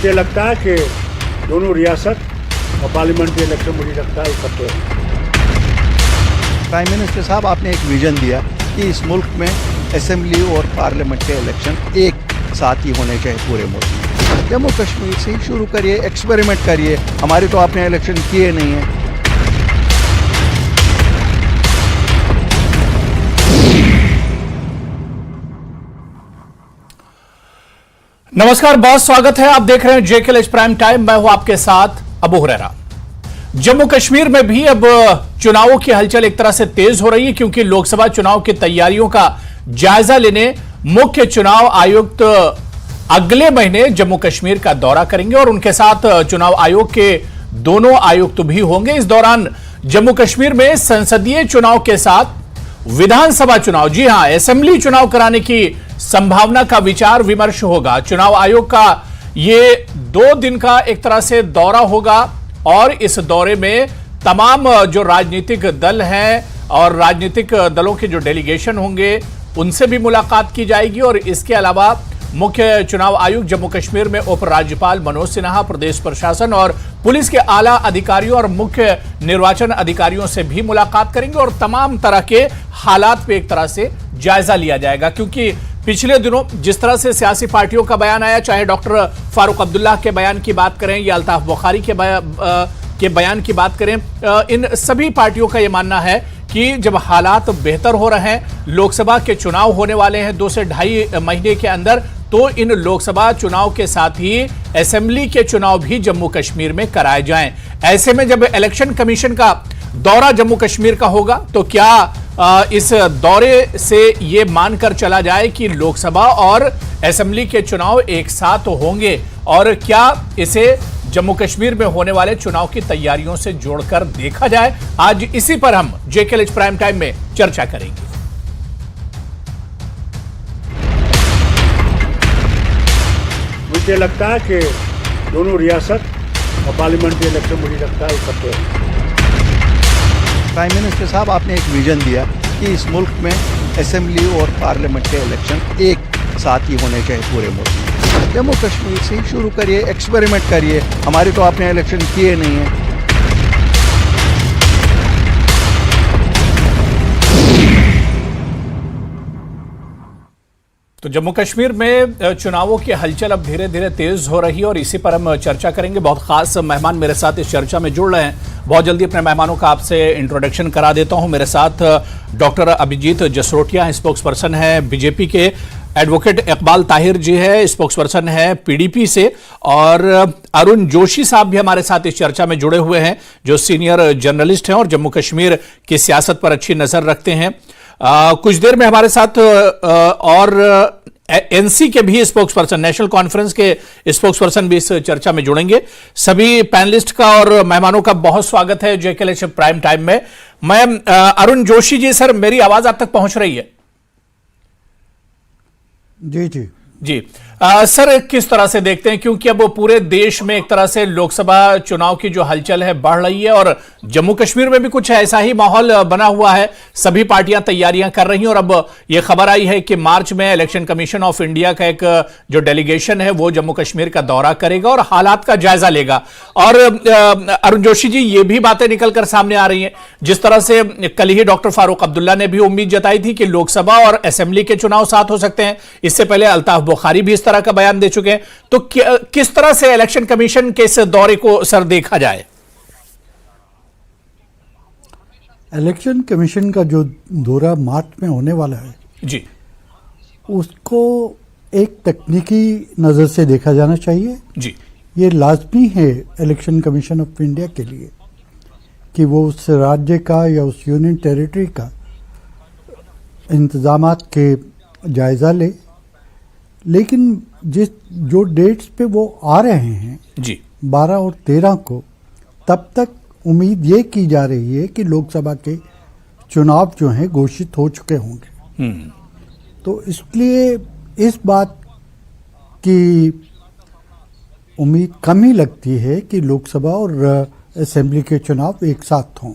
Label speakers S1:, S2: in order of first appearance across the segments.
S1: मुझे लगता है कि दोनों रियासत और पार्लियामेंट्री इलेक्शन मुझे लगता है इकट्ठे हैं।
S2: प्राइम मिनिस्टर साहब, आपने एक विजन दिया कि इस मुल्क में असेंबली और पार्लियामेंट के इलेक्शन एक साथ ही होने चाहिए पूरे मुल्क में। जम्मू कश्मीर से ही शुरू करिए, एक्सपेरिमेंट करिए। हमारे तो आपने इलेक्शन किए नहीं हैं।
S3: नमस्कार, बहुत स्वागत है। आप देख रहे हैं जेकेएलएच प्राइम टाइम। मैं हूं आपके साथ अबू हुरैरा। जम्मू कश्मीर में भी अब चुनावों की हलचल एक तरह से तेज हो रही है, क्योंकि लोकसभा चुनाव की तैयारियों का जायजा लेने मुख्य चुनाव आयुक्त अगले महीने जम्मू कश्मीर का दौरा करेंगे और उनके साथ चुनाव आयोग के दोनों आयुक्त भी होंगे। इस दौरान जम्मू कश्मीर में संसदीय चुनाव के साथ विधानसभा चुनाव, जी हां, असेंबली चुनाव कराने की संभावना का विचार विमर्श होगा। चुनाव आयोग का यह 2 दिन का एक तरह से दौरा होगा और इस दौरे में तमाम जो राजनीतिक दल हैं और राजनीतिक दलों के जो डेलीगेशन होंगे उनसे भी मुलाकात की जाएगी। और इसके अलावा मुख्य चुनाव आयुक्त जम्मू कश्मीर में उपराज्यपाल मनोज सिन्हा, प्रदेश प्रशासन और पुलिस के आला अधिकारियों और मुख्य निर्वाचन अधिकारियों से भी मुलाकात करेंगे और तमाम तरह के हालात पे एक तरह से जायजा लिया जाएगा। क्योंकि पिछले दिनों जिस तरह से सियासी पार्टियों का बयान आया, चाहे डॉक्टर फारूक अब्दुल्ला के बयान की बात करें या अल्ताफ बुखारी के बयान की बात करें, इन सभी पार्टियों का यह मानना है कि जब हालात बेहतर हो रहे हैं, लोकसभा के चुनाव होने वाले हैं 2 से ढाई महीने के अंदर, तो इन लोकसभा चुनाव के साथ ही असेंबली के चुनाव भी जम्मू कश्मीर में कराए जाएं। ऐसे में जब इलेक्शन कमीशन का दौरा जम्मू कश्मीर का होगा, तो क्या इस दौरे से यह मानकर चला जाए कि लोकसभा और असेंबली के चुनाव एक साथ होंगे, और क्या इसे जम्मू कश्मीर में होने वाले चुनाव की तैयारियों से जोड़कर देखा जाए? आज इसी पर हम जेकेएलएच प्राइम टाइम में चर्चा करेंगे।
S1: मुझे लगता है कि दोनों रियासत और पार्लियामेंट्री इलेक्शन मुझे लगता है इकट्ठे हैं।
S2: प्राइम मिनिस्टर साहब, आपने एक विजन दिया कि इस मुल्क में असेंबली और पार्लियामेंट के इलेक्शन एक साथ ही होने चाहिए पूरे मुल्क में। जम्मू कश्मीर से ही शुरू करिए, एक्सपेरिमेंट करिए। हमारे तो आपने इलेक्शन किए नहीं हैं।
S3: तो जम्मू कश्मीर में चुनावों की हलचल अब धीरे धीरे तेज हो रही है और इसी पर हम चर्चा करेंगे। बहुत खास मेहमान मेरे साथ इस चर्चा में जुड़ रहे हैं। बहुत जल्दी अपने मेहमानों का आपसे इंट्रोडक्शन करा देता हूं। मेरे साथ doctor Abhijeet Jasrotia spokesperson है बीजेपी के, एडवोकेट इकबाल ताहिर जी है, स्पोक्स पर्सन है पीडीपी से, और अरुण जोशी साहब भी हमारे साथ इस चर्चा में जुड़े हुए हैं, जो सीनियर जर्नलिस्ट हैं और जम्मू कश्मीर की सियासत पर अच्छी नजर रखते हैं। कुछ देर में हमारे साथ और एनसी के भी स्पोक्स पर्सन, नेशनल कॉन्फ्रेंस के स्पोक्स पर्सन भी इस चर्चा में जुड़ेंगे। सभी पैनलिस्ट का और मेहमानों का बहुत स्वागत है जेकेएलएच प्राइम टाइम में। मैं अरुण जोशी जी, सर मेरी आवाज आप तक पहुंच रही है?
S2: जी जी
S3: जी। सर किस तरह से देखते हैं, क्योंकि अब पूरे देश में एक तरह से लोकसभा चुनाव की जो हलचल है बढ़ रही है और जम्मू कश्मीर में भी कुछ ऐसा ही माहौल बना हुआ है। सभी पार्टियां तैयारियां कर रही हैं और अब यह खबर आई है कि मार्च में इलेक्शन कमीशन ऑफ इंडिया का एक जो डेलीगेशन है वो जम्मू कश्मीर का दौरा करेगा और हालात का जायजा लेगा। और अरुण जोशी जी, ये भी बातें निकलकर सामने आ रही हैं, जिस तरह से कल ही डॉक्टर फारूक अब्दुल्ला ने भी उम्मीद जताई थी कि लोकसभा और असेंबली के चुनाव साथ हो सकते हैं। इससे पहले अल्ताफ बुखारी भी इस तरह का बयान दे चुके हैं। तो किस तरह से इलेक्शन कमीशन के इस दौरे को सर देखा जाए?
S4: इलेक्शन कमीशन का जो दौरा मार्च में होने वाला है
S3: जी,
S4: उसको एक तकनीकी नज़र से देखा जाना चाहिए।
S3: जी,
S4: ये लाजमी है इलेक्शन कमीशन ऑफ इंडिया के लिए कि वो उस राज्य का या उस यूनियन टेरिटरी का इंतजामात के जायज़ा ले, लेकिन जो डेट्स पे वो आ रहे हैं
S3: जी,
S4: 12 और 13 को, तब तक उम्मीद ये की जा रही है कि लोकसभा के चुनाव जो हैं घोषित हो चुके होंगे। तो इसलिए इस बात की उम्मीद कम ही लगती है कि लोकसभा और असेंबली के चुनाव एक साथ हों।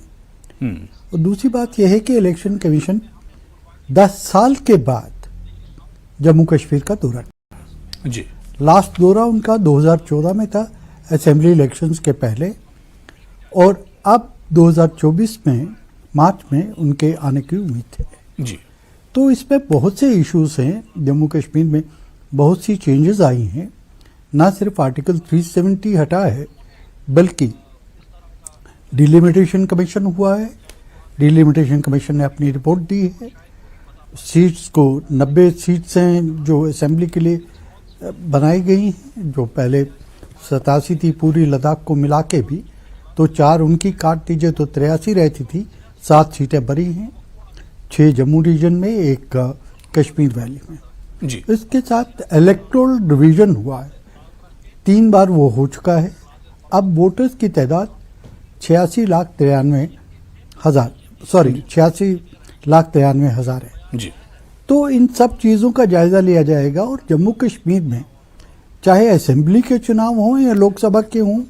S4: और दूसरी बात यह है कि इलेक्शन कमीशन 10 साल के बाद जम्मू कश्मीर का दौरा।
S3: जी,
S4: लास्ट दौरा उनका 2014 में था, असेंबली इलेक्शंस के पहले, और अब 2024 में मार्च में उनके आने की उम्मीद है
S3: जी।
S4: तो इसमें बहुत से इश्यूज हैं। जम्मू कश्मीर में बहुत सी चेंजेस आई हैं, ना सिर्फ आर्टिकल 370 हटा है, बल्कि डिलिमिटेशन कमीशन हुआ है। डिलिमिटेशन कमीशन ने अपनी रिपोर्ट दी है। सीट्स को 90 सीट्स हैं जो असेंबली के लिए बनाई गई हैं, जो पहले 87 थी पूरी लद्दाख को मिला के भी, तो 4 उनकी काट दीजिए तो 83 रहती थी, 7 सीटें बड़ी हैं, 6 जम्मू रीजन में, 1 कश्मीर वैली में
S3: जी।
S4: इसके साथ इलेक्टोरल डिवीजन हुआ है, 3 बार वो हो चुका है। अब वोटर्स की तादाद 86,93,000 है
S3: जी।
S4: तो इन सब चीज़ों का जायजा लिया जाएगा। और जम्मू कश्मीर में चाहे असेंबली के चुनाव हों या लोकसभा के हों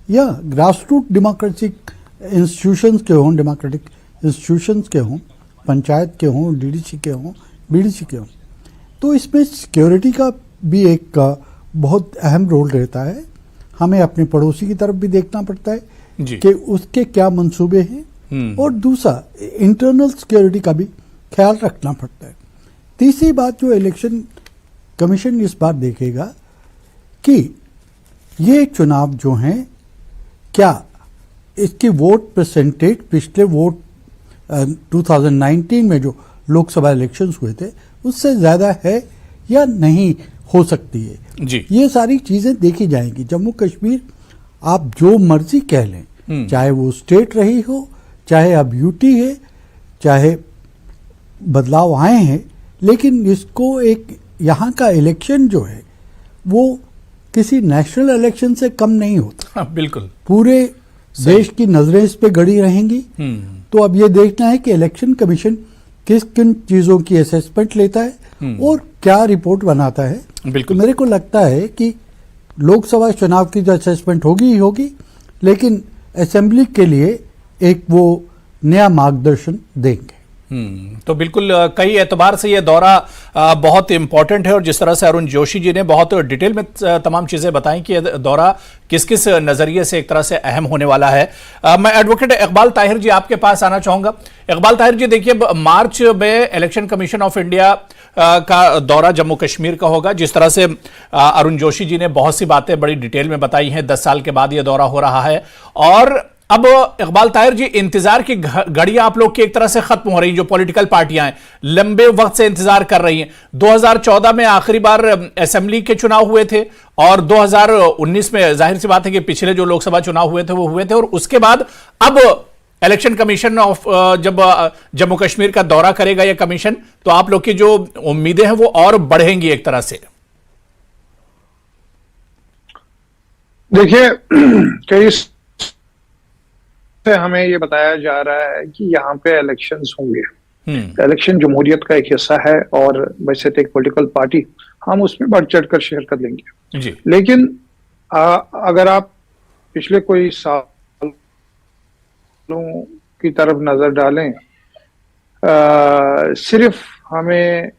S4: या ग्रासरूट डेमोक्रेटिक इंस्टीट्यूशंस के हों, डेमोक्रेटिक इंस्टीट्यूशंस के हों, पंचायत के हों, डीडीसी के हों, बीडीसी के हों, तो इसमें सिक्योरिटी का भी एक बहुत अहम रोल रहता है। हमें अपने पड़ोसी की तरफ भी देखना पड़ता है कि उसके क्या मंसूबे हैं, और दूसरा इंटरनल सिक्योरिटी का भी ख्याल रखना पड़ता है। तीसरी बात जो इलेक्शन कमीशन इस बार देखेगा कि ये चुनाव जो हैं, क्या इसकी वोट परसेंटेज पिछले वोट 2019 में जो लोकसभा इलेक्शंस हुए थे उससे ज्यादा है या नहीं हो सकती है
S3: जी।
S4: ये सारी चीजें देखी जाएंगी। जम्मू कश्मीर आप जो मर्जी कह लें, चाहे वो स्टेट रही हो, चाहे अब यूटी है, चाहे बदलाव आए हैं, लेकिन इसको एक यहाँ का इलेक्शन जो है वो किसी नेशनल इलेक्शन से कम नहीं होता।
S3: हाँ, बिल्कुल।
S4: पूरे देश की नजरें इस पे गड़ी रहेंगी। तो अब ये देखना है कि इलेक्शन कमीशन किस किन चीजों की असेसमेंट लेता है और क्या रिपोर्ट बनाता है।
S3: बिल्कुल।
S4: तो मेरे को लगता है कि लोकसभा चुनाव की जो असेसमेंट होगी ही होगी, लेकिन असेंबली के लिए एक वो नया मार्गदर्शन देंगे।
S3: तो बिल्कुल कई एतबार से ये दौरा बहुत इंपॉर्टेंट है, और जिस तरह से अरुण जोशी जी ने बहुत डिटेल में तमाम चीजें बताई कि यह दौरा किस किस नजरिए से एक तरह से अहम होने वाला है। मैं एडवोकेट इकबाल ताहिर जी आपके पास आना चाहूंगा। इकबाल ताहिर जी, देखिए मार्च में इलेक्शन कमीशन ऑफ इंडिया का दौरा जम्मू कश्मीर का होगा। जिस तरह से अरुण जोशी जी ने बहुत सी बातें बड़ी डिटेल में बताई हैं, 10 साल के बाद यह दौरा हो रहा है, और अब इकबाल ताहिर जी, इंतजार की घड़ियां आप लोग की एक तरह से खत्म हो रही हैं। जो पॉलिटिकल पार्टियां हैं लंबे वक्त से इंतजार कर रही हैं। 2014 में आखिरी बार असेंबली के चुनाव हुए थे, और 2019 में जाहिर सी बात है कि पिछले जो लोकसभा चुनाव हुए थे वो हुए थे, और उसके बाद अब इलेक्शन कमीशन ऑफ जब जम्मू कश्मीर का दौरा करेगा यह कमीशन, तो आप लोग की जो उम्मीदें हैं वो और बढ़ेंगी एक तरह से।
S5: देखिए, कई से हमें ये बताया जा रहा है कि यहाँ पे इलेक्शंस होंगे। इलेक्शन जमहूरियत का एक हिस्सा है, और वैसे तो एक पॉलिटिकल पार्टी हम उसमें बढ़ चढ़ कर शिरकत लेंगे
S3: जी।
S5: लेकिन अगर आप पिछले कोई सालों की तरफ नजर डालें, सिर्फ हमें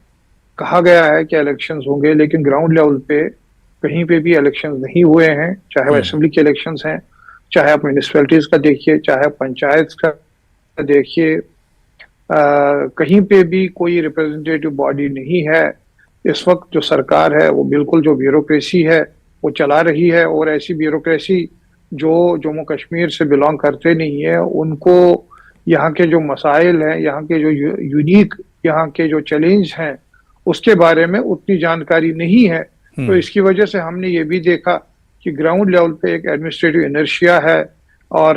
S5: कहा गया है कि इलेक्शंस होंगे, लेकिन ग्राउंड लेवल पे कहीं पे भी इलेक्शंस नहीं हुए हैं। चाहे वो असेंबली के इलेक्शंस हैं, चाहे आप म्यूनिसिपैलिटीज का देखिए, चाहे पंचायत का देखिए, कहीं पे भी कोई रिप्रेजेंटेटिव बॉडी नहीं है। इस वक्त जो सरकार है वो बिल्कुल जो ब्यूरोक्रेसी है वो चला रही है, और ऐसी ब्यूरोक्रेसी जो जम्मू कश्मीर से बिलोंग करते नहीं है, उनको यहाँ के जो मसाइल हैं, यहाँ के जो यूनिक यहाँ के जो चैलेंज हैं उसके बारे में उतनी जानकारी नहीं है। तो इसकी वजह से हमने ये भी देखा कि ग्राउंड लेवल पे एक एडमिनिस्ट्रेटिव इनर्शिया है, और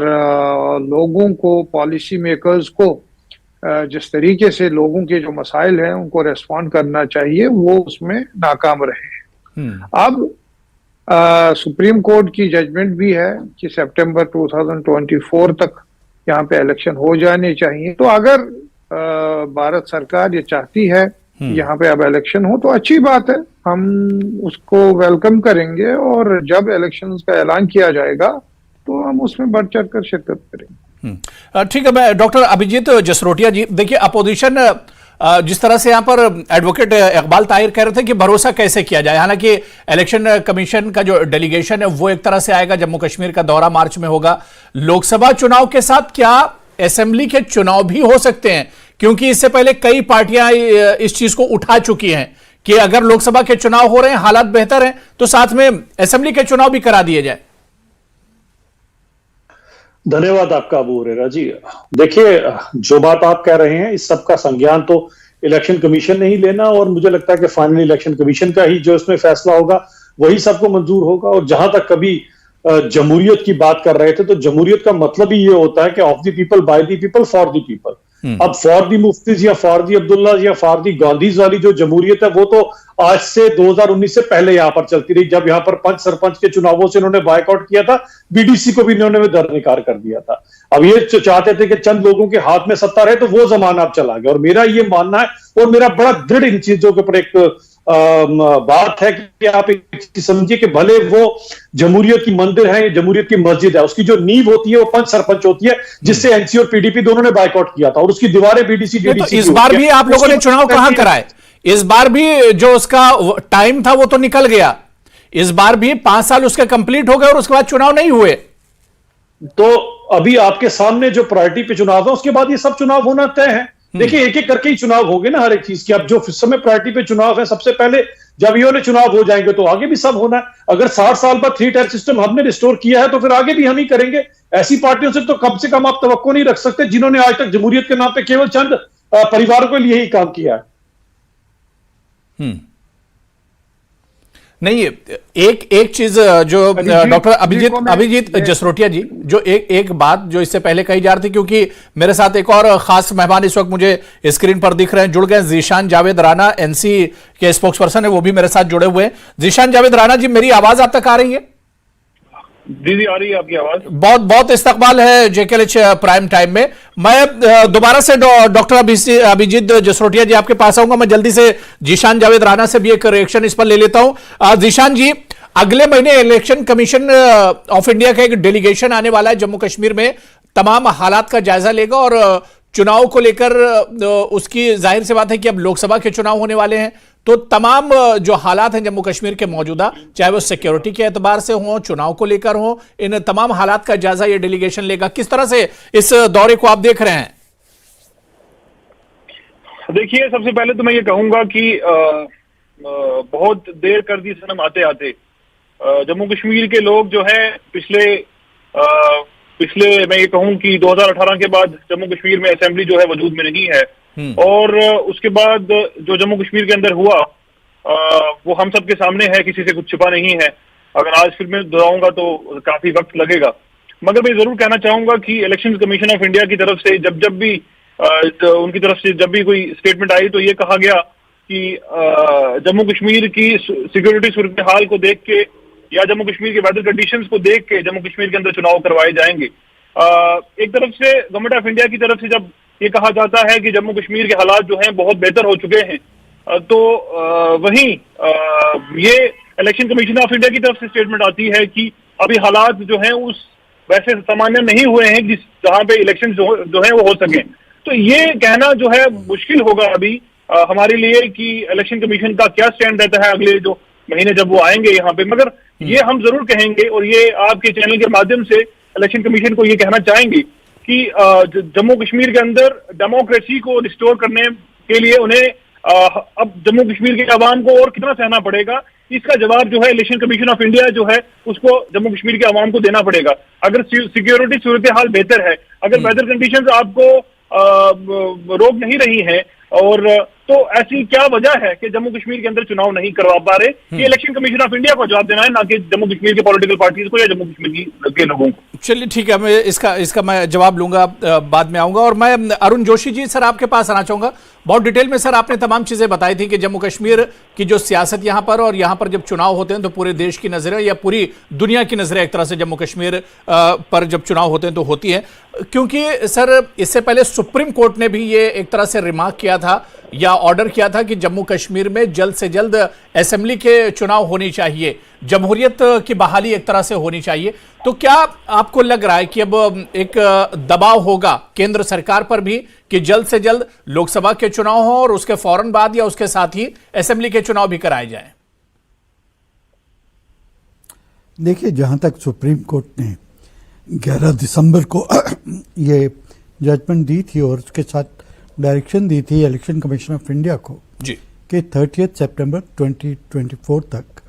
S5: लोगों को, पॉलिसी मेकर्स को जिस तरीके से लोगों के जो मसाइल हैं उनको रेस्पॉन्ड करना चाहिए, वो उसमें नाकाम रहे। अब सुप्रीम कोर्ट की जजमेंट भी है कि सितंबर 2024 तक यहाँ पे इलेक्शन हो जाने चाहिए। तो अगर भारत सरकार ये चाहती है यहाँ पे अब इलेक्शन हो तो अच्छी बात है, हम उसको वेलकम करेंगे, और जब इलेक्शंस का ऐलान किया जाएगा तो हम उसमें बढ़ चढ़ कर शिरकत करेंगे।
S3: ठीक है। मैं डॉक्टर अभिजीत जसरोटिया जी, देखिए अपोजिशन जिस तरह से यहां पर एडवोकेट इकबाल ताहिर कह रहे थे कि भरोसा कैसे किया जाए, हालांकि इलेक्शन कमीशन का जो डेलीगेशन है वो एक तरह से आएगा, जम्मू कश्मीर का दौरा मार्च में होगा। लोकसभा चुनाव के साथ क्या असेंबली के चुनाव भी हो सकते हैं? क्योंकि इससे पहले कई पार्टियां इस चीज को उठा चुकी हैं कि अगर लोकसभा के चुनाव हो रहे हैं, हालात बेहतर हैं, तो साथ में असेंबली के चुनाव भी करा दिए जाए।
S6: धन्यवाद आपका अबू हुरैरा जी। देखिए, जो बात आप कह रहे हैं इस सब का संज्ञान तो इलेक्शन कमीशन ने ही लेना, और मुझे लगता है कि फाइनली इलेक्शन कमीशन का ही जो इसमें फैसला होगा वही सबको मंजूर होगा। और जहां तक कभी जमहूरियत की बात कर रहे थे, तो जमहूरियत का मतलब ही ये होता है कि of the people, by the people, for the people. अब फॉर दी मुफ्तीज या फॉर दी अब्दुल्ला या फॉर दी गांधीज वाली जो जमहूरियत है वो तो आज से 2019 से पहले यहां पर चलती रही, जब यहां पर पंच सरपंच के चुनावों से इन्होंने बायकॉट किया था, बीडीसी को भी इन्होंने दरनिकार कर दिया था। अब ये चाहते थे कि चंद लोगों के हाथ में सत्ता रहे, तो वो जमाना अब चला गया। और मेरा ये मानना है और मेरा बड़ा दृढ़ इन चीजों के ऊपर एक बात है कि आप एक चीज समझिए कि भले वो जमहूरियत की मंदिर है, जमहूरियत की मस्जिद है, उसकी जो नींव होती है वो पंच सरपंच होती है, जिससे एनसी और पीडीपी दोनों ने बायकॉट किया था, और उसकी दीवारें बीडीसी
S3: तो इस बार भी आप लोगों ने चुनाव कहां कराए? इस बार भी जो उसका टाइम था वो तो निकल गया। इस बार भी 5 साल उसके कंप्लीट हो गए और उसके बाद चुनाव नहीं हुए।
S6: तो अभी आपके सामने जो प्रायोरिटी पे चुनाव है उसके बाद ये सब चुनाव होना तय है। देखिए, एक एक करके ही चुनाव होंगे ना हर एक चीज की। अब जो इस समय प्रायोरिटी पे चुनाव है, सबसे पहले जब ये वाले चुनाव हो जाएंगे तो आगे भी सब होना है। अगर 60 साल बाद 3 टायर सिस्टम हमने रिस्टोर किया है तो फिर आगे भी हम ही करेंगे। ऐसी पार्टियों से तो कम से कम आप तवक्को नहीं रख सकते जिन्होंने आज तक जमहूरियत के नाम पे केवल चंद परिवारों के लिए ही काम किया है।
S3: नहीं, एक चीज जो डॉक्टर अभिजीत जसरोटिया जी, जो एक बात जो इससे पहले कही जा रही थी, क्योंकि मेरे साथ एक और खास मेहमान इस वक्त मुझे स्क्रीन पर दिख रहे हैं, जुड़ गए, जीशान जावेद राणा, एनसी के स्पोक्स पर्सन है, वो भी मेरे साथ जुड़े हुए हैं। जीशान जावेद राणा जी, मेरी आवाज आप तक आ रही है?
S7: दीदी आ रही है आपकी आवाज।
S3: बहुत बहुत इस्तकबाल है जेकेएलएच प्राइम टाइम में। मैं दोबारा से डॉक्टर अभिजीत जसरोटिया जी आपके पास आऊंगा। मैं जल्दी से जीशान जावेद राणा से भी एक रिएक्शन इस पर ले लेता हूं। जीशान जी, अगले महीने इलेक्शन कमीशन ऑफ इंडिया का एक डेलीगेशन आने वाला है जम्मू कश्मीर में, तमाम हालात का जायजा लेगा और चुनाव को लेकर उसकी जाहिर सी बात है कि अब लोकसभा के चुनाव होने वाले हैं, तो तमाम जो हालात हैं जम्मू कश्मीर के मौजूदा, चाहे वो सिक्योरिटी के एतबार से हो, चुनाव को लेकर हो, इन तमाम हालात का जायजा ये डेलीगेशन लेगा। किस तरह से इस दौरे को आप देख रहे हैं?
S7: देखिए, सबसे पहले तो मैं ये कहूंगा कि बहुत देर कर दी सनम आते आते। जम्मू कश्मीर के लोग जो है पिछले मैं ये कहूं कि 2018 के बाद जम्मू कश्मीर में असेंबली जो है वजूद में नहीं है, और उसके बाद जो जम्मू कश्मीर के अंदर हुआ वो हम सब के सामने है, किसी से कुछ छिपा नहीं है। अगर आज फिर मैं दोहराऊंगा तो काफी वक्त लगेगा, मगर मैं जरूर कहना चाहूंगा कि इलेक्शन कमीशन ऑफ इंडिया की तरफ से जब भी उनकी तरफ से जब भी कोई स्टेटमेंट आई तो ये कहा गया कि जम्मू कश्मीर की सिक्योरिटी सूरत हाल को देख के या जम्मू कश्मीर के वेदर कंडीशंस को देख के जम्मू कश्मीर के अंदर चुनाव करवाए जाएंगे। एक तरफ से गवर्नमेंट ऑफ इंडिया की तरफ से जब ये कहा जाता है कि जम्मू कश्मीर के हालात जो हैं बहुत बेहतर हो चुके हैं, तो वहीं ये इलेक्शन कमीशन ऑफ इंडिया की तरफ से स्टेटमेंट आती है कि अभी हालात जो हैं उस वैसे सामान्य नहीं हुए हैं जिस जहां पे इलेक्शन जो है वो हो सके। तो ये कहना जो है मुश्किल होगा अभी हमारे लिए कि इलेक्शन कमीशन का क्या स्टैंड रहता है अगले जो महीने जब वो आएंगे यहाँ पे, मगर ये हम जरूर कहेंगे और ये आपके चैनल के माध्यम से इलेक्शन कमीशन को ये कहना चाहेंगे कि जम्मू कश्मीर के अंदर डेमोक्रेसी को रिस्टोर करने के लिए उन्हें अब जम्मू कश्मीर के अवाम को और कितना सहना पड़ेगा, इसका जवाब जो है इलेक्शन कमीशन ऑफ इंडिया जो है उसको जम्मू कश्मीर के अवाम को देना पड़ेगा। अगर सिक्योरिटी सूरत हाल बेहतर है, अगर वेदर कंडीशंस आपको रोक नहीं रही है, और तो ऐसी क्या वजह है कि जम्मू कश्मीर के अंदर चुनाव नहीं करवा पा रहे, ये इलेक्शन कमीशन ऑफ इंडिया को जवाब देना है, ना कि जम्मू कश्मीर के पॉलिटिकल पार्टीज को या जम्मू कश्मीर के लोगों को।
S3: चलिए ठीक है, मैं इसका मैं जवाब लूंगा, बाद में आऊंगा। और मैं अरुण जोशी जी सर आपके पास आना चाहूंगा। बहुत डिटेल में सर आपने तमाम चीजें बताई थी कि जम्मू कश्मीर की जो सियासत यहाँ पर, और यहाँ पर जब चुनाव होते हैं तो पूरे देश की नजरें या पूरी दुनिया की नजरें एक तरह से जम्मू कश्मीर पर जब चुनाव होते हैं तो होती हैं, क्योंकि सर इससे पहले सुप्रीम कोर्ट ने भी ये एक तरह से रिमार्क किया था या ऑर्डर किया था कि जम्मू कश्मीर में जल्द से जल्द असेंबली के चुनाव होनी चाहिए, जमहूरियत की बहाली एक तरह से होनी चाहिए। तो क्या आपको लग रहा है कि अब एक दबाव होगा केंद्र सरकार पर भी कि जल्द से जल्द लोकसभा के चुनाव हो और उसके फौरन बाद या उसके साथ ही असेंबली के चुनाव भी कराए जाएं?
S4: देखिए, जहां तक सुप्रीम कोर्ट ने 11 दिसंबर को ये जजमेंट दी थी और उसके साथ डायरेक्शन दी थी इलेक्शन कमीशन ऑफ इंडिया को
S3: जी
S4: कि 30 सितंबर 2024 तक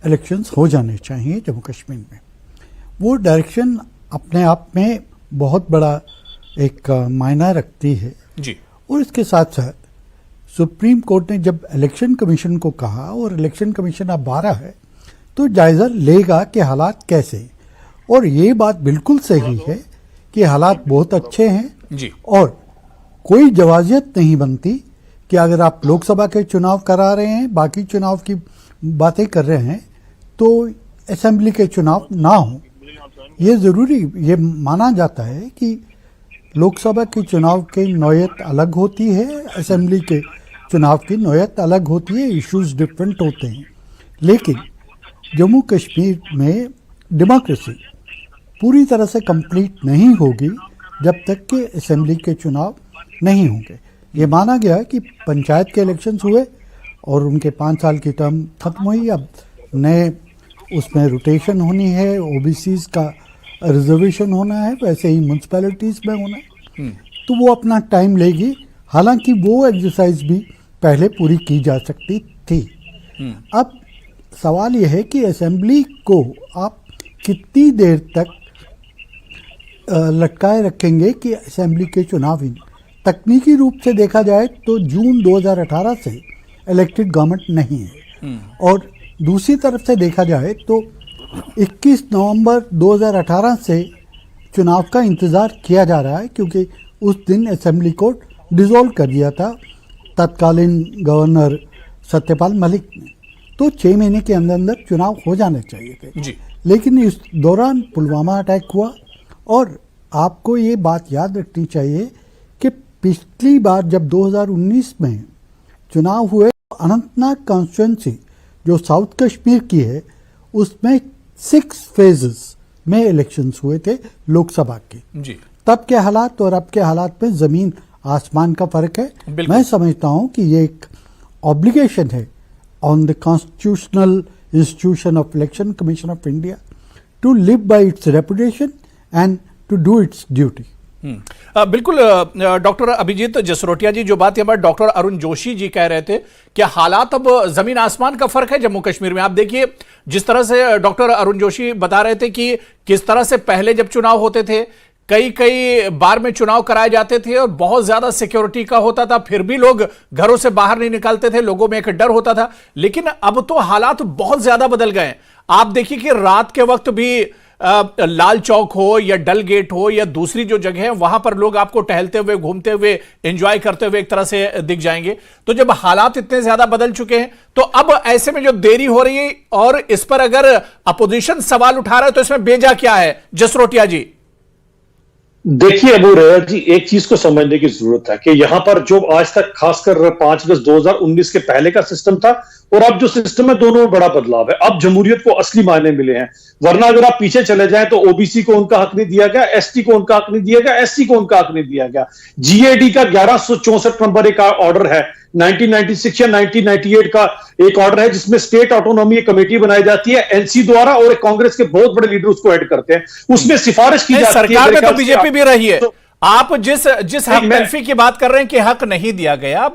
S4: इलेक्शंस हो जाने चाहिए जम्मू कश्मीर में, वो डायरेक्शन अपने आप में बहुत बड़ा एक मायना रखती है
S3: जी।
S4: और इसके साथ साथ सुप्रीम कोर्ट ने जब इलेक्शन कमीशन को कहा, और इलेक्शन कमीशन अब 12 है, तो जायजा लेगा कि हालात कैसे हैं। और ये बात बिल्कुल सही है कि हालात बहुत अच्छे हैं
S3: जी।
S4: और कोई जवाजियत नहीं बनती कि अगर आप लोकसभा के चुनाव करा रहे हैं, बाकी चुनाव की बातें कर रहे हैं, तो असेंबली के चुनाव ना हो। ये जरूरी ये माना जाता है कि लोकसभा के चुनाव की नौयत अलग होती है, असेंबली के चुनाव की नौयत अलग होती है, इश्यूज डिफरेंट होते हैं। लेकिन जम्मू कश्मीर में डेमोक्रेसी पूरी तरह से कंप्लीट नहीं होगी जब तक कि असेंबली के चुनाव नहीं होंगे। ये माना गया कि पंचायत के इलेक्शंस हुए और उनके 5 साल की टर्म खत्म हुई, अब नए उसमें रोटेशन होनी है, ओबीसीज का रिजर्वेशन होना है, वैसे ही म्यूनसिपैलिटीज में होना है, तो वो अपना टाइम लेगी। हालांकि वो एक्सरसाइज भी पहले पूरी की जा सकती थी। अब सवाल यह है कि असेंबली को आप कितनी देर तक लटकाए रखेंगे कि असेंबली के चुनाव ही। तकनीकी रूप से देखा जाए तो जून 2018 से इलेक्टेड गवर्नमेंट नहीं है, और दूसरी तरफ से देखा जाए तो 21 नवंबर 2018 से चुनाव का इंतजार किया जा रहा है, क्योंकि उस दिन असेंबली को डिसॉल्व कर दिया था तत्कालीन गवर्नर सत्यपाल मलिक ने। तो 6 महीने के अंदर अंदर चुनाव हो जाने चाहिए थे
S3: जी।
S4: लेकिन इस दौरान पुलवामा अटैक हुआ, और आपको ये बात याद रखनी चाहिए कि पिछली बार जब 2019 में चुनाव हुए, अनंतनाग कॉन्स्टिट्यूंसी जो साउथ कश्मीर की है, उसमें 6 फेजेस में इलेक्शंस हुए थे लोकसभा के
S3: जी।
S4: तब के हालात और अब के हालात में जमीन आसमान का फर्क है। मैं समझता हूं कि ये एक ऑब्लिगेशन है on the constitutional institution of election commission of India to live by its reputation and to do its duty.
S3: बिल्कुल डॉक्टर अभिजीत जसरोटिया जी, जो बात यहाँ डॉक्टर अरुण जोशी जी कह रहे थे कि हालात अब जमीन आसमान का फर्क है जम्मू कश्मीर में। आप देखिए जिस तरह से डॉक्टर अरुण जोशी बता रहे थे कि किस तरह से पहले जब चुनाव होते थे, कई बार में चुनाव कराए जाते थे और बहुत ज्यादा सिक्योरिटी का होता था, फिर भी लोग घरों से बाहर नहीं निकलते थे, लोगों में एक डर होता था। लेकिन अब तो हालात बहुत ज्यादा बदल गए। आप देखिए कि रात के वक्त भी लाल चौक हो या डल गेट हो या दूसरी जो जगह है, वहां पर लोग आपको टहलते हुए, घूमते हुए, एंजॉय करते हुए एक तरह से दिख जाएंगे। तो जब हालात इतने ज्यादा बदल चुके हैं, तो अब ऐसे में जो देरी हो रही है और इस पर अगर अपोजिशन सवाल उठा रहा है, तो इसमें बेजा क्या है जसरोटिया जी?
S6: देखिए अबू रेरा जी, एक चीज को समझने की जरूरत है कि यहां पर जो आज तक खासकर 5 अगस्त 2019 के पहले का सिस्टम था और अब जो सिस्टम है, दोनों में बड़ा बदलाव है। अब जमहूरियत को असली मायने मिले हैं, वरना अगर आप पीछे चले जाएं तो ओबीसी को उनका हक नहीं दिया गया, एसटी को उनका हक नहीं दिया गया, एससी को उनका हक नहीं दिया गया। जीएडी का 1164 नंबर एक ऑर्डर है, 1996 या 1998 का एक ऑर्डर है जिसमें स्टेट ऑटोनॉमी कमेटी बनाई जाती है एनसी द्वारा, और एक कांग्रेस के बहुत बड़े लीडर उसको हेड करते हैं। उसमें सिफारिश की जाती है।
S3: सरकार में तो बीजेपी भी रही है। आप जिस हक तलफी की बात कर रहे हैं कि हक नहीं दिया गया,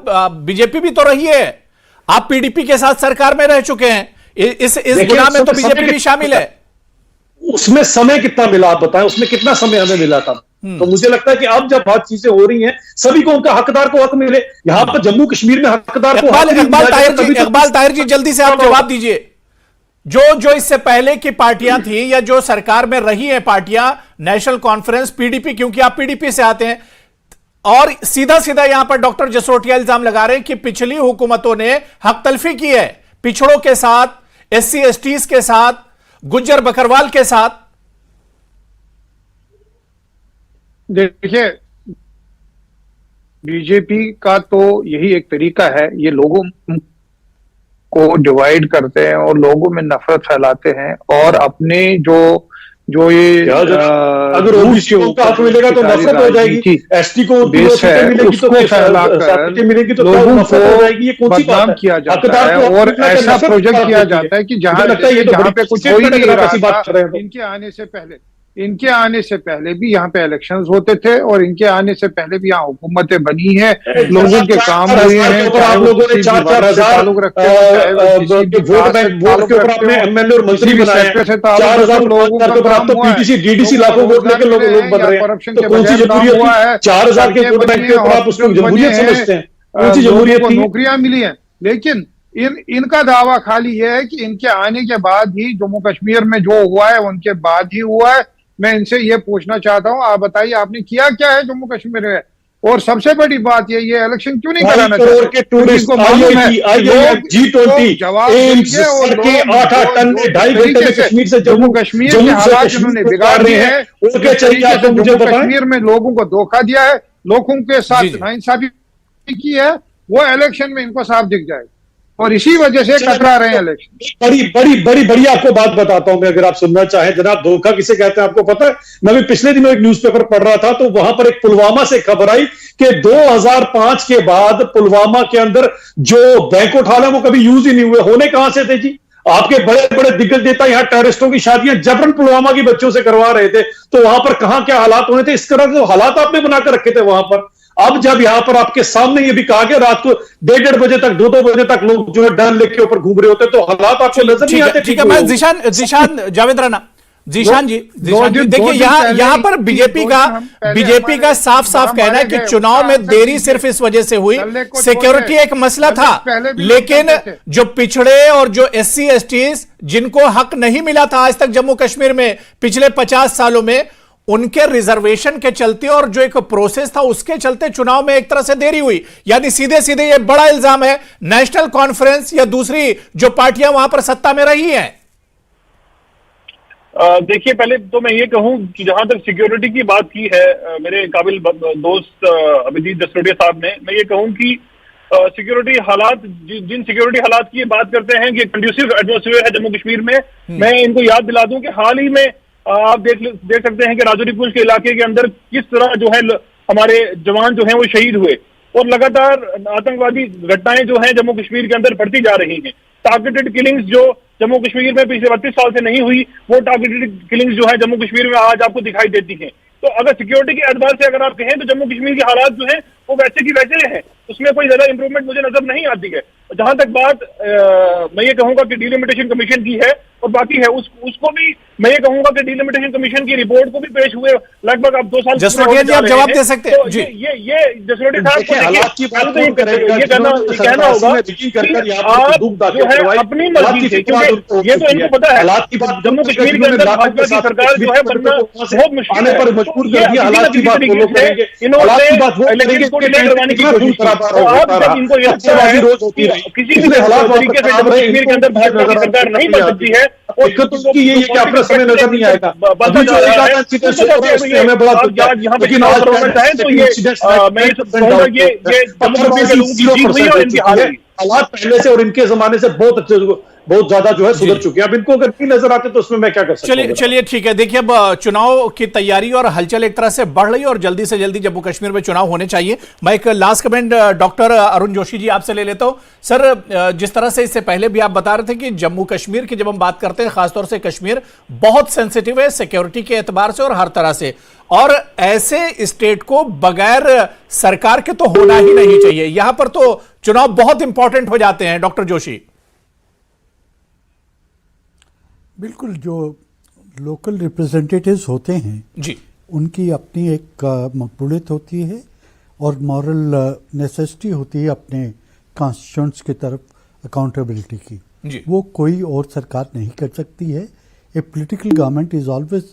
S3: बीजेपी भी तो रही है। आप पीडीपी के साथ सरकार में रह चुके हैं। इस गुनाह में तो बीजेपी भी शामिल है।
S6: उसमें समय कितना मिला आप बताएं, उसमें कितना समय हमें मिला था? तो मुझे लगता है कि अब जब बहुत चीजें हो रही हैं, सभी को उनका हकदार को हक मिले। यहां पर जम्मू कश्मीर में हकदार को
S3: इकबाल ताहिर जी जल्दी से आप जवाब दीजिए। जो इससे पहले की पार्टियां थी या जो सरकार में रही हैं पार्टियां, नेशनल कॉन्फ्रेंस, पीडीपी, क्योंकि आप पीडीपी से आते हैं, और सीधा यहां पर डॉक्टर जसरोटिया इल्जाम लगा रहे हैं कि पिछली हुकूमतों ने हक तलफी की है पिछड़ों के साथ, एससी एसटीज के साथ, गुज्जर बकरवाल के साथ।
S5: देखिए, बीजेपी का तो यही एक तरीका है, ये लोगों को डिवाइड करते हैं और लोगों में नफरत फैलाते हैं और अपने जो ये
S6: अगर ओबीसी को हक मिलेगा तो नफरत हो जाएगी, एसटी को
S5: देश है उसको फैलाकर लोगों को बदनाम किया जाता है और ऐसा प्रोजेक्ट किया जाता है कि जहाँ पे कुछ हो ही नहीं रहा था। इनके आने से पहले भी यहाँ पे इलेक्शंस होते थे और इनके आने से पहले भी यहाँ हुकूमतें बनी है, लोगों के काम हुए हैं, चाहे वो किसी विभाग से ताल्लुक रखते हैं, करप्शन के बजाय काम हुआ है,
S6: 4,000 के वोट बैंक के ऊपर आप उसको जमहूरियत समझते हैं, कौन सी जमहूरियत थी?
S5: नौकरियां मिली हैं, लेकिन इनका दावा खाली यह है कि इनके आने के बाद ही जम्मू कश्मीर में जो हुआ है उनके बाद ही हुआ है। मैं इनसे ये पूछना चाहता हूं, आप बताइए आपने किया क्या है जम्मू कश्मीर में? और सबसे बड़ी बात ये इलेक्शन क्यों नहीं कराना
S6: चाहिए? टूरिस्ट G20 एम्स के 8 टन में 2.5 घंटे में कश्मीर से
S5: जम्मू कश्मीर के हालात इन्होंने बिगाड़ दिए हैं।
S6: उनके चाहिए आपको मुझे
S5: कश्मीर में लोगों को धोखा दिया है, लोगों के साथ नाइंसाफी की है, वो इलेक्शन में इनको साफ दिख जाएगा और इसी वजह से कतरा रहे हैं इलेक्शन।
S6: बड़ी आपको बात बताता हूं मैं, अगर आप सुनना चाहें। जनाब, धोखा किसे कहते हैं आपको पता है? मैं भी पिछले दिनों एक न्यूज़पेपर पढ़ रहा था तो वहां पर एक पुलवामा से खबर आई कि 2005 के बाद पुलवामा के अंदर जो बैंक्वेट हॉल है वो कभी यूज ही नहीं हुए। होने कहां से थे जी? आपके बड़े बड़े दिग्गज नेता यहां टेररिस्टों की शादियां जबरन पुलवामा की बच्चों से करवा रहे थे, तो वहां पर कहां क्या हालात होने थे? इस तरह के हालात आपने बनाकर रखे थे वहां पर। अब जब यहां पर आपके सामने ये भी कहा गया रात को 1:30 बजे तक 2-2 बजे तक लोग जो है डर लेके ऊपर घूम रहे होते, तो हालात आपको नजर नहीं आते?
S3: ठीक है, मैं जीशान जावेद राना, जीशान जी देखिए, यहाँ पर बीजेपी का साफ साफ कहना है कि चुनाव में देरी सिर्फ इस वजह से हुई, सिक्योरिटी एक मसला था, लेकिन जो पिछड़े और जो SC ST जिनको हक नहीं मिला था आज तक जम्मू कश्मीर में पिछले 50 सालों में, उनके रिजर्वेशन के चलते और जो एक प्रोसेस था उसके चलते चुनाव में एक तरह से देरी हुई। यानी सीधे सीधे ये बड़ा इल्जाम है नेशनल कॉन्फ्रेंस या दूसरी जो पार्टियां वहां पर सत्ता में रही हैं।
S7: देखिए, पहले तो मैं ये कहूं कि जहां तक सिक्योरिटी की बात की है मेरे काबिल दोस्त अभिजीत जसरोटिया साहब ने, मैं ये कहूं कि सिक्योरिटी हालात, जिन सिक्योरिटी हालात की बात करते हैं कि कंड्यूसिव एटमॉस्फेयर है जम्मू कश्मीर में, मैं इनको याद दिला दूं कि हाल ही में आप देख सकते हैं कि राजौरी पुंछ के इलाके के अंदर किस तरह जो है हमारे जवान जो हैं वो शहीद हुए और लगातार आतंकवादी घटनाएं जो हैं जम्मू कश्मीर के अंदर बढ़ती जा रही हैं। टारगेटेड किलिंग्स जो जम्मू कश्मीर में पिछले 32 साल से नहीं हुई, वो टारगेटेड किलिंग्स जो है जम्मू कश्मीर में आज आपको दिखाई देती हैं। तो अगर सिक्योरिटी के एतबार से अगर आप कहें तो जम्मू कश्मीर के हालात जो हैं वो वैसे की वैसे हैं, उसमें कोई ज्यादा इंप्रूवमेंट मुझे नजर नहीं आती है। जहां तक बात मैं ये कहूंगा कि डिलिमिटेशन कमीशन की है और बाकी है उसको भी मैं ये कहूंगा कि डिलिमिटेशन कमीशन की रिपोर्ट को भी पेश हुए लगभग अब 2 साल।
S3: जसरोटिया जी, आप जवाब दे सकते हैं जी।
S7: ये जसरोटिया साहब को ये कहना होगा आप जो है अपनी मर्जी से, क्योंकि ये तो इनको पता है जम्मू कश्मीर के अंदर भाजपा की सरकार जो है बनना बहुत मुश्किल है, इन्होंने इलेक्शन को डिले करवाने की कोशिश की। अब जब इनको ये लगता है किसी भी तरीके से जम्मू कश्मीर के अंदर भाजपा की सरकार नहीं बन सकती है,
S6: अपना समय नजर नहीं आएगा। अभी जो हमें बड़ा हालात पहले से और इनके जमाने से बहुत ज्यादा जो है सुधर चुके हैं। अब इनको अगर नहीं नजर आते तो उसमें मैं क्या कर सकता हूं?
S3: चलिए ठीक है। देखिए, अब चुनाव की तैयारी और हलचल एक तरह से बढ़ रही है और जल्दी से जल्दी जम्मू कश्मीर में चुनाव होने चाहिए। मैं एक last comment doctor Arun Joshi ji आपसे ले लेता हूं। सर, जिस तरह से इससे पहले भी आप बता रहे थे कि जम्मू कश्मीर की जब हम बात करते हैं, खासतौर से कश्मीर बहुत सेंसिटिव है सिक्योरिटी के एतबार से और हर तरह से, और ऐसे स्टेट को बगैर सरकार के तो होना ही नहीं चाहिए। यहां पर तो चुनाव बहुत इंपॉर्टेंट हो जाते हैं डॉक्टर जोशी।
S4: बिल्कुल, जो लोकल रिप्रेजेंटेटिव्स होते हैं
S3: जी,
S4: उनकी अपनी एक मकबूलियत होती है और मॉरल नेसेसिटी होती है अपने कॉन्स्टिट्यूएंट्स की तरफ अकाउंटेबिलिटी की
S3: जी।
S4: वो कोई और सरकार नहीं कर सकती है। A political government is always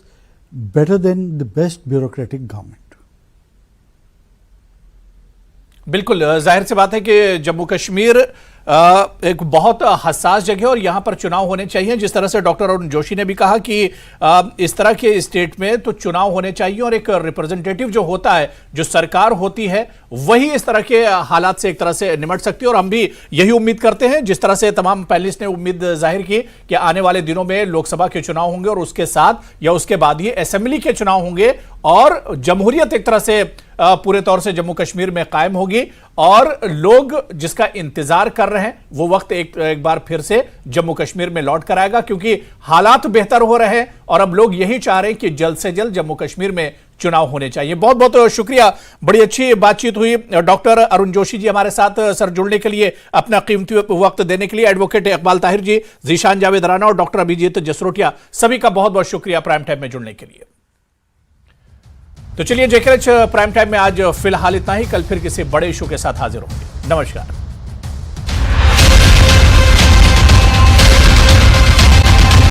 S4: better than the best bureaucratic government.
S3: बिल्कुल, जाहिर सी बात है कि जम्मू कश्मीर एक बहुत हसास जगह और यहां पर चुनाव होने चाहिए। जिस तरह से डॉक्टर अरुण जोशी ने भी कहा कि इस तरह के स्टेट में तो चुनाव होने चाहिए और एक रिप्रेजेंटेटिव जो होता है, जो सरकार होती है, वही इस तरह के हालात से एक तरह से निपट सकती है। और हम भी यही उम्मीद करते हैं, जिस तरह से तमाम पैनलिस्ट ने उम्मीद जाहिर की कि आने वाले दिनों में लोकसभा के चुनाव होंगे और उसके साथ या उसके बाद ये असेंबली के चुनाव होंगे और जमहूरियत एक तरह से पूरे तौर से जम्मू कश्मीर में कायम होगी और लोग जिसका इंतजार कर रहे हैं वो वक्त एक बार फिर से जम्मू कश्मीर में लौट कर आएगा, क्योंकि हालात बेहतर हो रहे हैं और अब लोग यही चाह रहे हैं कि जल्द से जल्द जम्मू कश्मीर में चुनाव होने चाहिए। बहुत बहुत शुक्रिया, बड़ी अच्छी बातचीत हुई। डॉक्टर अरुण जोशी जी हमारे साथ सर जुड़ने के लिए, अपना कीमती वक्त देने के लिए, एडवोकेट इकबाल ताहिर जी, जीशान जावेद राणा और डॉक्टर अभिजीत जसरोटिया, सभी का बहुत बहुत शुक्रिया प्राइम टाइम में जुड़ने के लिए। तो चलिए, जेकेएच प्राइम टाइम में आज फिलहाल इतना ही। कल फिर किसी बड़े इशू के साथ हाजिर होंगे। नमस्कार।